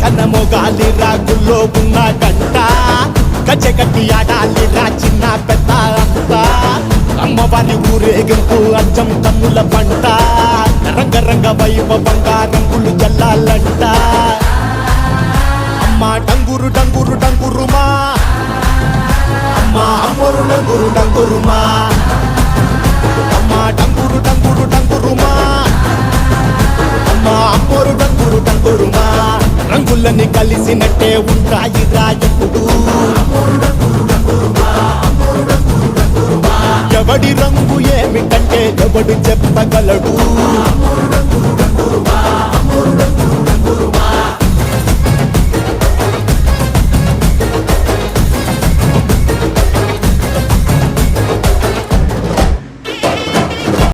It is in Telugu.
కనమొగాలి రాగుల్లో ఉన్న గంట గజగట్టి ఆడాలి రా చిన్న పెద్ద అంతా అమ్మవారి ఊరేగింపు అచ్చం కన్నుల పంట రంగరంగ వైభవంగా రంగులు జల్లాలంట అమ్మా డంగురు డంగురు డంగురుమా అమ్మా అమ్మోరు డంగురు డంగురుమా అమ్మా డంగురు డంగురు డంగురుమా అమ్మా అమ్మోరు డంగురు డంగురుమా రంగులని కలిసినట్టే ఉంటాయి రా ఎప్పుడు ఎవడి రంగు ఏమిటంటే ఎవడు చెప్పగలడు